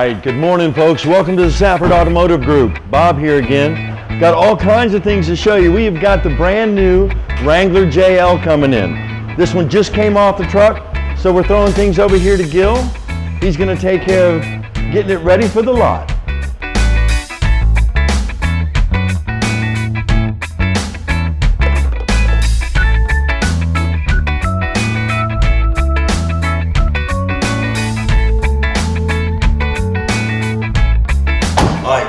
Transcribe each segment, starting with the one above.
right, good morning folks. Welcome to the Safford Automotive Group. Bob here again. Got all kinds of things to show you. We've got the brand new Wrangler JL coming in. This one just came off the truck, so we're throwing things over here to Gil. He's gonna take care of getting it ready for the lot.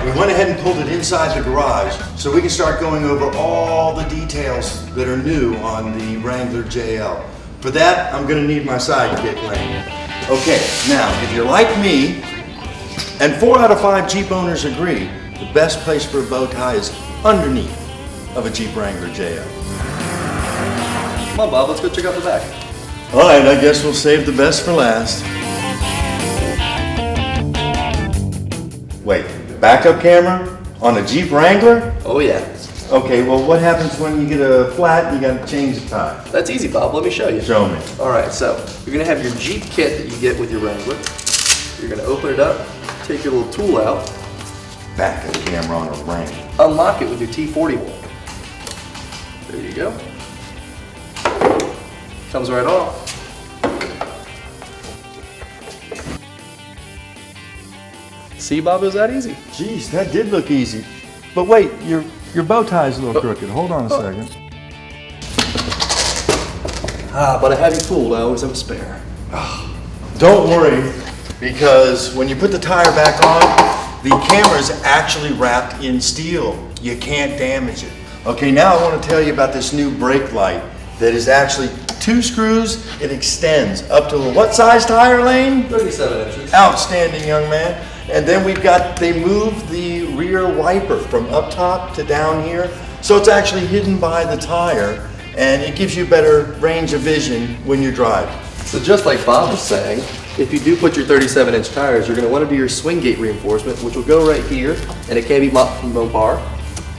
We went ahead and pulled it inside the garage so we can start going over all the details that are new on the Wrangler JL. For that, I'm gonna need my sidekick, Lane. Okay, now, if you're like me, and 4 out of 5 Jeep owners agree, the best place for a bow tie is underneath of a Jeep Wrangler JL. Come on, Bob, let's go check out the back. All right, I guess we'll save the best for last. Wait. Backup camera on a Jeep Wrangler? Oh yeah. Okay, well what happens when you get a flat and you gotta change the tire? That's easy, Bob. Let me show you. Show me. Alright, so you're gonna have your Jeep kit that you get with your Wrangler. You're gonna open it up, take your little tool out. Back of the camera on a Wrangler. Unlock it with your T40 wall. There you go. Comes right off. See, Bob, it was that easy. Jeez, that did look easy. But wait, your bow tie's a little crooked. Hold on a second. But I have you fooled. I always have a spare. Don't worry, because when you put the tire back on, the camera's actually wrapped in steel. You can't damage it. Okay, now I want to tell you about this new brake light that is actually 2 screws. It extends up to a what size tire, Lane? 37 inches. Outstanding, young man. And then they moved the rear wiper from up top to down here. So it's actually hidden by the tire and it gives you better range of vision when you're driving. So just like Bob was saying, if you do put your 37-inch tires, you're going to want to do your swing gate reinforcement, which will go right here, and it can be mounted from Mopar,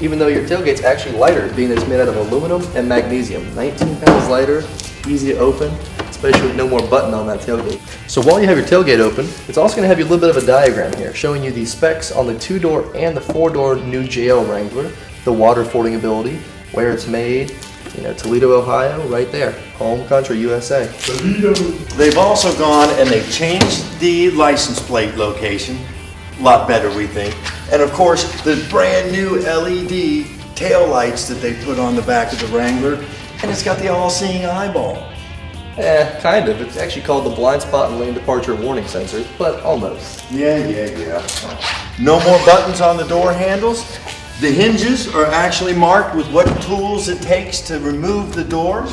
even though your tailgate's actually lighter, being that it's made out of aluminum and magnesium. 19 pounds lighter, easy to open, especially with no more button on that tailgate. So while you have your tailgate open, it's also going to have you a little bit of a diagram here, showing you the specs on the 2-door and the 4-door new JL Wrangler, the water fording ability, where it's made, Toledo, Ohio, right there, home country, USA. Toledo. They've also gone and they've changed the license plate location, a lot better we think, and of course the brand new LED tail lights that they put on the back of the Wrangler, and it's got the all-seeing eyeball. Kind of. It's actually called the blind spot and lane departure warning sensor, but almost. Yeah. No more buttons on the door handles. The hinges are actually marked with what tools it takes to remove the doors.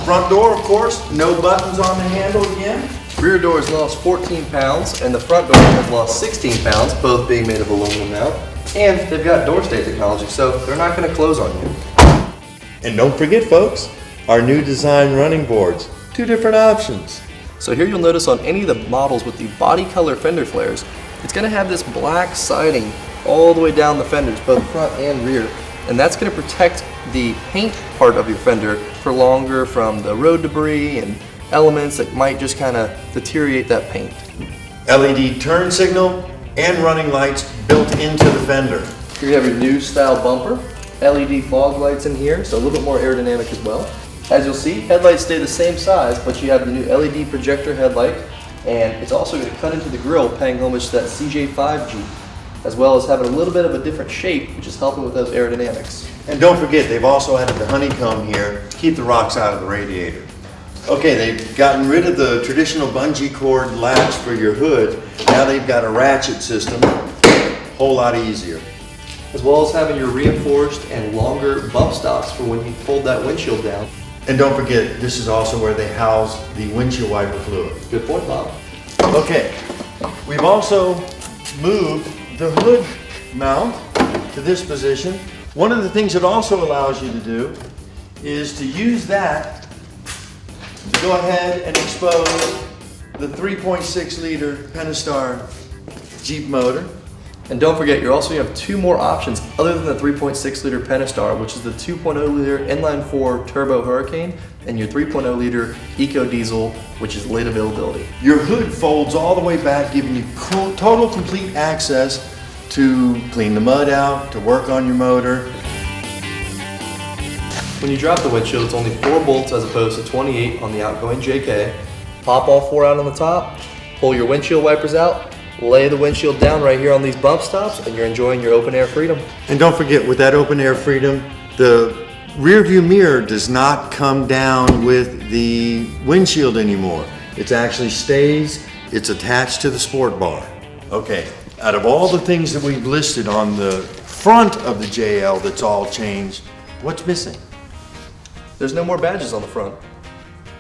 Front door, of course, no buttons on the handle again. Rear door has lost 14 pounds, and the front door has lost 16 pounds, both being made of aluminum now. And they've got door stay technology, so they're not going to close on you. And don't forget, folks, our new design running boards. 2 different options. So here you'll notice on any of the models with the body color fender flares, it's going to have this black siding all the way down the fenders, both front and rear. And that's going to protect the paint part of your fender for longer from the road debris and elements that might just kind of deteriorate that paint. LED turn signal and running lights built into the fender. Here you have your new style bumper, LED fog lights in here, so a little bit more aerodynamic as well. As you'll see, headlights stay the same size, but you have the new LED projector headlight, and it's also going to cut into the grille, paying homage to that CJ5 Jeep, as well as having a little bit of a different shape, which is helping with those aerodynamics. And don't forget, they've also added the honeycomb here to keep the rocks out of the radiator. Okay, they've gotten rid of the traditional bungee cord latch for your hood. Now they've got a ratchet system, whole lot easier. As well as having your reinforced and longer bump stops for when you fold that windshield down. And don't forget, this is also where they house the windshield wiper fluid. Good point, Bob. Okay, we've also moved the hood mount to this position. One of the things it also allows you to do is to use that to go ahead and expose the 3.6 liter Pentastar Jeep motor. And don't forget, you also have 2 more options other than the 3.6 liter Pentastar, which is the 2.0 liter inline 4 turbo Hurricane and your 3.0 liter Eco Diesel, which is late availability. Your hood folds all the way back, giving you total complete access to clean the mud out, to work on your motor. When you drop the windshield, it's only 4 bolts as opposed to 28 on the outgoing JK. Pop all 4 out on the top, pull your windshield wipers out, lay the windshield down right here on these bump stops, and you're enjoying your open air freedom. And don't forget, with that open air freedom, the rear view mirror does not come down with the windshield anymore. It actually stays, it's attached to the sport bar. Okay, out of all the things that we've listed on the front of the JL that's all changed, what's missing? There's no more badges on the front.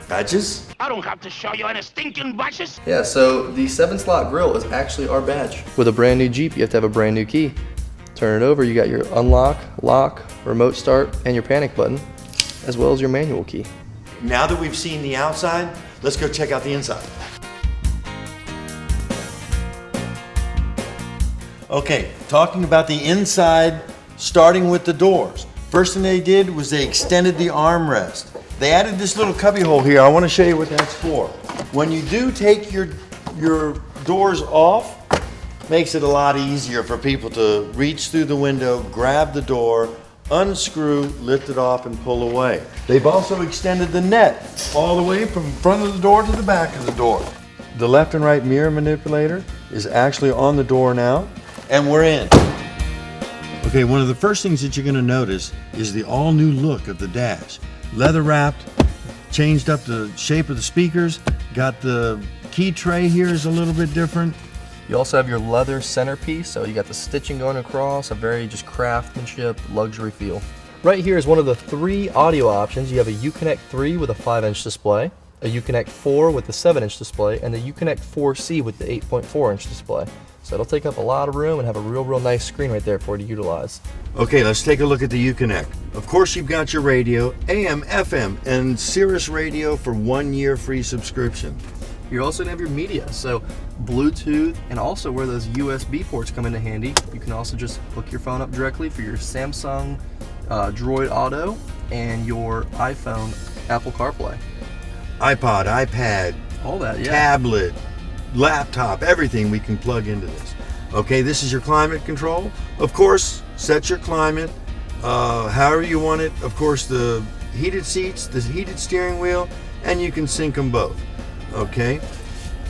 Badges? I don't have to show you any stinking badges. Yeah, so the 7-slot grill is actually our badge. With a brand new Jeep, you have to have a brand new key. Turn it over, you got your unlock, lock, remote start, and your panic button, as well as your manual key. Now that we've seen the outside, let's go check out the inside. Okay, talking about the inside, starting with the doors. First thing they did was they extended the armrest. They added this little cubby hole here. I want to show you what that's for. When you do take your doors off, makes it a lot easier for people to reach through the window, grab the door, unscrew, lift it off, and pull away. They've also extended the net all the way from front of the door to the back of the door. The left and right mirror manipulator is actually on the door now, and we're in. Okay, one of the first things that you're going to notice is the all-new look of the dash. Leather wrapped, changed up the shape of the speakers, got the key tray here is a little bit different. You also have your leather centerpiece, so you got the stitching going across, a very just craftsmanship, luxury feel. Right here is one of the 3 audio options. You have a Uconnect 3 with a 5-inch display, a Uconnect 4 with the 7-inch display, and the Uconnect 4C with the 8.4-inch display. So it'll take up a lot of room and have a real nice screen right there for you to utilize. Okay, let's take a look at the Uconnect. Of course, you've got your radio, AM, FM, and Sirius radio for 1 year free subscription. You're also gonna have your media, so Bluetooth, and also where those USB ports come into handy, you can also just hook your phone up directly for your Samsung Droid Auto and your iPhone Apple CarPlay. iPod, iPad, All that, yeah. tablet, laptop, everything we can plug into this. Okay, this is your climate control. Of course, set your climate however you want it. Of course, the heated seats, the heated steering wheel, and you can sync them both. Okay.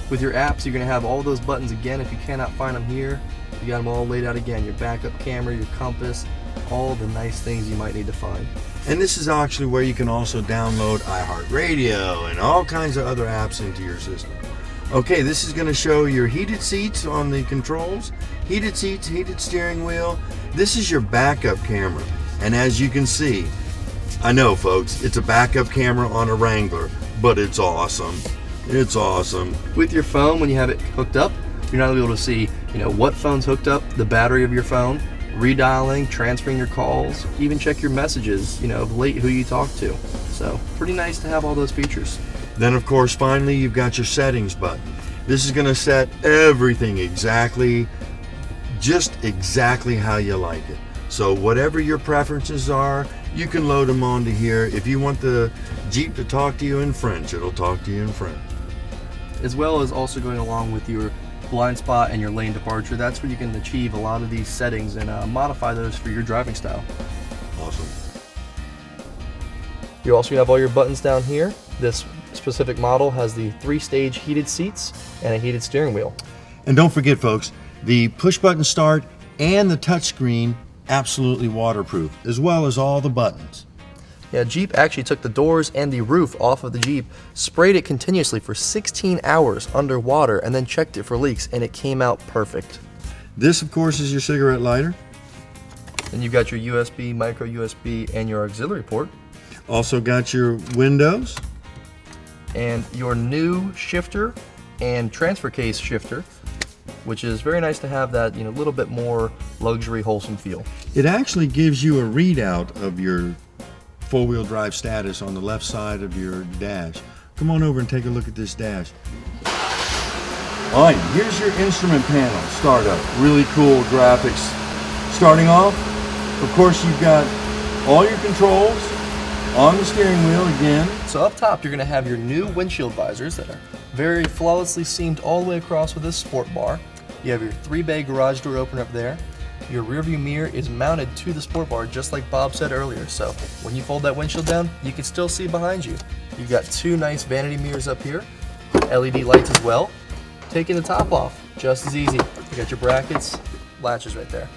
With your apps, you're gonna have all those buttons again. If you cannot find them here, you got them all laid out again. Your backup camera, your compass, all the nice things you might need to find. And this is actually where you can also download iHeartRadio and all kinds of other apps into your system. Okay, this is going to show your heated seats on the controls, heated seats, heated steering wheel. This is your backup camera. And as you can see, I know folks, it's a backup camera on a Wrangler, but it's awesome. It's awesome. With your phone, when you have it hooked up, you're not able to see, what phone's hooked up, the battery of your phone, redialing, transferring your calls, even check your messages, of late who you talked to. So pretty nice to have all those features. Then of course, finally, you've got your settings button. This is going to set everything just exactly how you like it. So whatever your preferences are, you can load them onto here. If you want the Jeep to talk to you in French, it'll talk to you in French. As well as also going along with your blind spot and your lane departure, that's where you can achieve a lot of these settings and modify those for your driving style. Awesome. You also have all your buttons down here. This specific model has the 3-stage heated seats and a heated steering wheel. And don't forget folks, the push button start and the touchscreen absolutely waterproof, as well as all the buttons. Yeah, Jeep actually took the doors and the roof off of the Jeep, sprayed it continuously for 16 hours underwater, and then checked it for leaks, and it came out perfect. This, of course, is your cigarette lighter. Then you've got your USB, micro USB, and your auxiliary port. Also got your windows. And your new shifter and transfer case shifter, which is very nice to have that, little bit more luxury, wholesome feel. It actually gives you a readout of your four-wheel drive status on the left side of your dash. Come on over and take a look at this dash. All right, here's your instrument panel startup. Really cool graphics. Starting off, of course, you've got all your controls, On the steering wheel again. So up top, you're gonna have your new windshield visors that are very flawlessly seamed all the way across with this sport bar. You have your 3-bay garage door opener up there. Your rear view mirror is mounted to the sport bar just like Bob said earlier. So when you fold that windshield down, you can still see behind you. You've got 2 nice vanity mirrors up here, LED lights as well. Taking the top off, just as easy. You got your brackets, latches right there.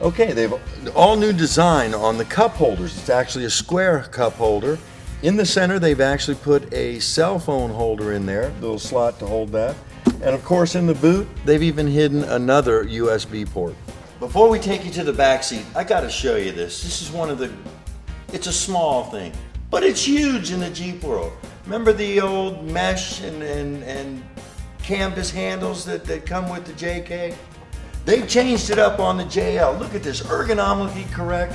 Okay, they've all new design on the cup holders. It's actually a square cup holder. In the center, they've actually put a cell phone holder in there, little slot to hold that. And of course, in the boot, they've even hidden another USB port. Before we take you to the back seat, I gotta show you this. This is one of the, it's a small thing, but it's huge in the Jeep world. Remember the old mesh and canvas handles that come with the JK? They've changed it up on the JL. Look at this, ergonomically correct.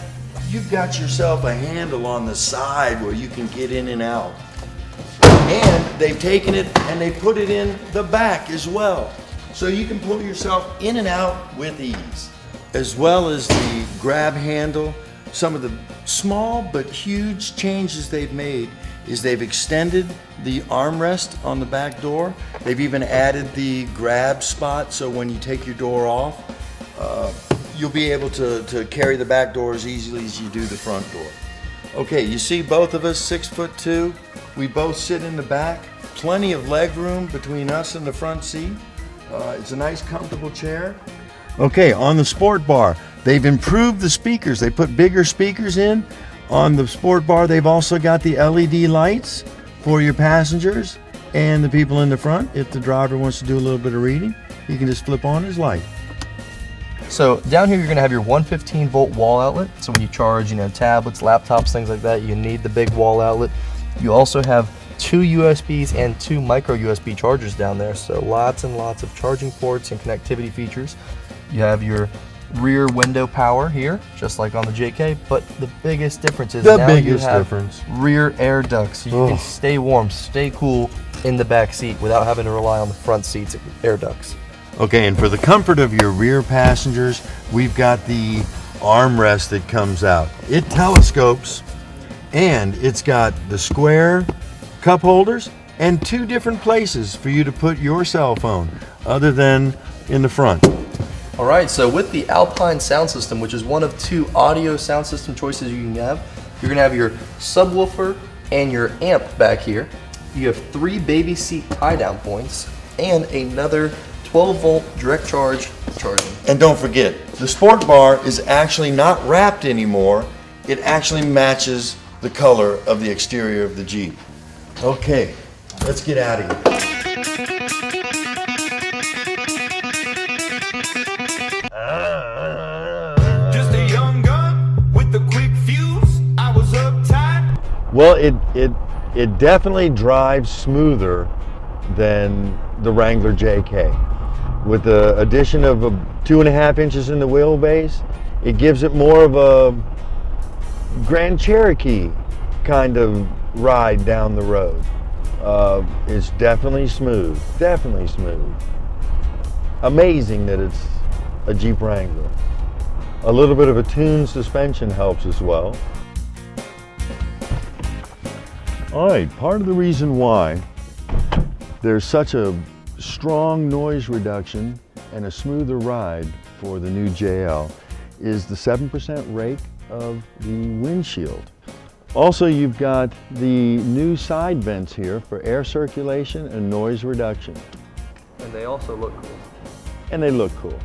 You've got yourself a handle on the side where you can get in and out. And they've taken it and they put it in the back as well. So you can pull yourself in and out with ease. As well as the grab handle. Some of the small but huge changes they've made is they've extended the armrest on the back door. They've even added the grab spot so when you take your door off, you'll be able to carry the back door as easily as you do the front door. Okay, you see both of us 6'2". We both sit in the back. Plenty of leg room between us and the front seat. It's a nice comfortable chair. Okay, on the sport bar, they've improved the speakers. They put bigger speakers in. On the sport bar, they've also got the LED lights for your passengers and the people in the front. If the driver wants to do a little bit of reading, you can just flip on his light. So down here, you're gonna have your 115-volt wall outlet. So when you charge, tablets, laptops, things like that, you need the big wall outlet. You also have 2 USBs and 2 micro USB chargers down there. So lots and lots of charging ports and connectivity features. You have your rear window power here, just like on the JK, but the biggest difference is now you have rear air ducts. So you can stay warm, stay cool in the back seat without having to rely on the front seat's air ducts. Okay, and for the comfort of your rear passengers, we've got the armrest that comes out. It telescopes, and it's got the square cup holders and 2 different places for you to put your cell phone, other than in the front. All right, so with the Alpine sound system, which is one of 2 audio sound system choices you can have, you're gonna have your subwoofer and your amp back here. You have 3 baby seat tie-down points and another 12-volt direct charge charging. And don't forget, the sport bar is actually not wrapped anymore. It actually matches the color of the exterior of the Jeep. Okay, let's get out of here. Just a young gun with a quick fuse. I was uptight. Well, it definitely drives smoother than the Wrangler JK. With the addition of 2.5 inches in the wheelbase, it gives it more of a Grand Cherokee kind of ride down the road. It's definitely smooth, definitely smooth. Amazing that it's a Jeep Wrangler. A little bit of a tuned suspension helps as well. All right, part of the reason why there's such a strong noise reduction and a smoother ride for the new JL is the 7% rake of the windshield. Also, you've got the new side vents here for air circulation and noise reduction. And they also look cool. And they look cool.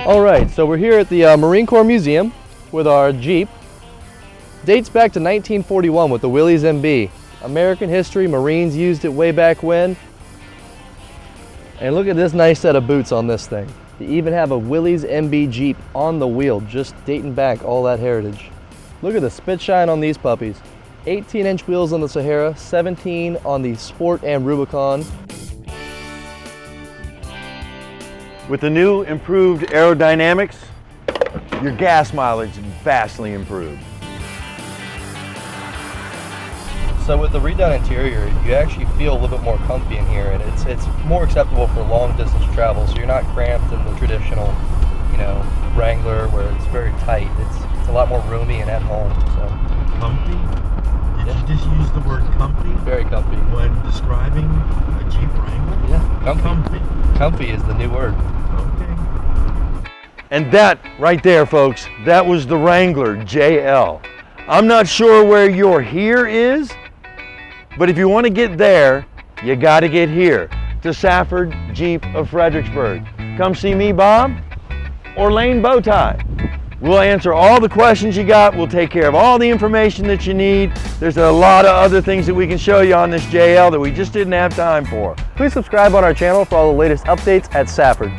All right, so we're here at the Marine Corps Museum with our Jeep. Dates back to 1941 with the Willys MB. American history, Marines used it way back when. And look at this nice set of boots on this thing. You even have a Willys MB Jeep on the wheel, just dating back all that heritage. Look at the spit shine on these puppies. 18-inch wheels on the Sahara, 17 on the Sport and Rubicon. With the new improved aerodynamics, your gas mileage is vastly improved. So with the redone interior, you actually feel a little bit more comfy in here, and it's more acceptable for long distance travel, so you're not cramped in the traditional, Wrangler where it's very tight. It's a lot more roomy and at home. So Comfy? Did you just use the word comfy very comfy. when describing a Jeep Wrangler? Yeah, comfy. Comfy. Comfy is the new word. Okay. And that right there, folks, that was the Wrangler JL. I'm not sure where your here is, but if you want to get there, you got to get here to Safford Jeep of Fredericksburg. Come see me, Bob, or Lane Bowtie. We'll answer all the questions you got. We'll take care of all the information that you need. There's a lot of other things that we can show you on this JL that we just didn't have time for. Please subscribe on our channel for all the latest updates at Safford.